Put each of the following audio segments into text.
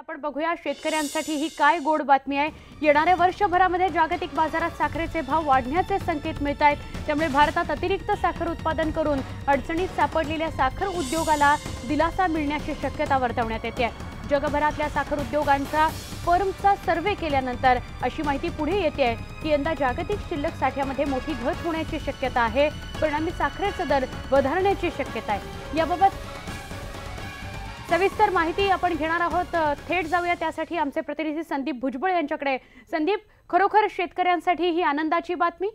आपण बघूया शेतकऱ्यांसाठी ही काय गोड बातमी आहे। येणाऱ्या वर्षभरामध्ये जागतिक बाजारात साखरेचे भाव वाढण्याचे संकेत मिळत आहेत। त्यामुळे भारतात अतिरिक्त साखर उत्पादन करून अडचणीत सापडलेल्या साखर उद्योगाला दिलासा मिळण्याची शक्यता वर्तवण्यात येते। जगभरातल्या साखर उद्योगांचा फर्मचा सर्वे केल्यानंतर अशी माहिती पुढे येते की यंदा जागतिक शिल्लक साठ्यामध्ये मोठी घट होण्याची शक्यता आहे। परिणामी साखरेचे दर वधारण्याची शक्यता आहे। याबाबत सविस्तर माहिती आपण घेणार आहोत। थेट जाऊया त्यासाठी आमचे प्रतिनिधी संदीप भुजबळ यांच्याकडे। संदीप, खरोखर शेतकऱ्यांसाठी ही आनंदाची बातमी?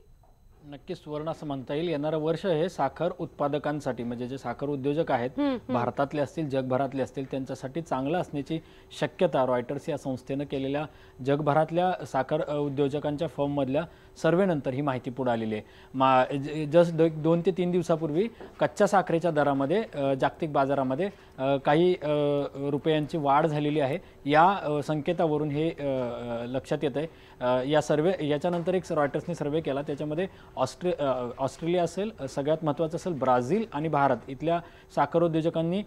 नक्की सुवर्ण असं म्हणता येईल। येणारं वर्ष हे साखर उत्पादकांसाठी म्हणजे जे साखर उद्योजक आहेत भारतातले असतील जगभरातले असतील त्यांच्यासाठी चांगलं असण्याची शक्यता रॉयटर्स या संस्थेने केलेल्या जगभरातल्या साखर उद्योजकांच्या फर्म मधल्या सर्वेनंतर ही माहिती पुढे आलेली आहे। जस्ट 2 ते 3 दिवसापूर्वी कच्च्या साखरेच्या दरामध्ये जागतिक बाजारामध्ये काही रुपयांची वाढ झालेली आहे। या संकेतावरून हे लक्षात येत आहे। याच्यानंतर एक रॉयटर्सने सर्वे केला, त्याच्यामध्ये ऑस्ट्रेलिया असेल, सगळ्यात महत्त्वाचं असेल ब्राझील आणि भारत इथल्या साखर उद्योजकांनी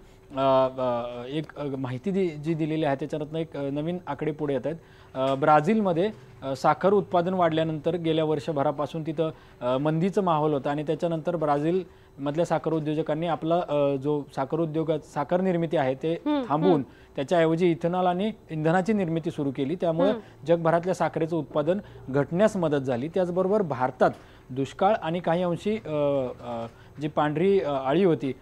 एक माहिती जी दिलेली आहे त्याच्यातून एक नवीन आकडे पुढे येत आहेत। ब्राझीलमध्ये साखर उत्पादन वाढल्यानंतर गेल्या वर्षभरापासून तिथं मंदीचं माहोल होता आणि त्याच्यानंतर ब्राझील मधल्या साखर उद्योजकांनी आपला जो साखर निर्मिती आहे ते थांबवून त्याच्याऐवजी इथेनॉल आणि इंधनाची निर्मिती सुरू केली। त्यामुळे जगभरातल्या साखरेचं उत्पादन घटण्यास मदत झाली। त्याचबरोबर भारतात दुष्काळ आणि काही अंशी जी पांढरी अळी होती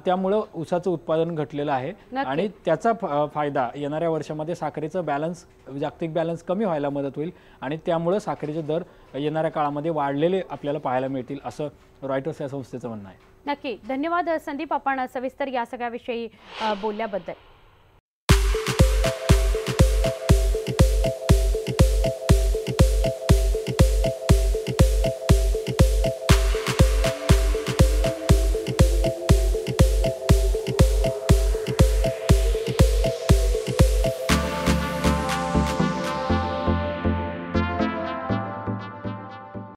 त्यामुळे ऊसाचं उत्पादन घटलेलं आहे आणि त्याचा फायदा येणाऱ्या वर्षामध्ये साखरेचं जागतिक बॅलन्स कमी व्हायला मदत होईल आणि त्यामुळे साखरेचे दर येणाऱ्या काळामध्ये वाढलेले आपल्याला पाहायला मिळतील असं रॉयटर्स या संस्थेचं म्हणणं आहे। नक्की, धन्यवाद संदीप, आपण सविस्तर या सगळ्याविषयी बोलल्याबद्दल।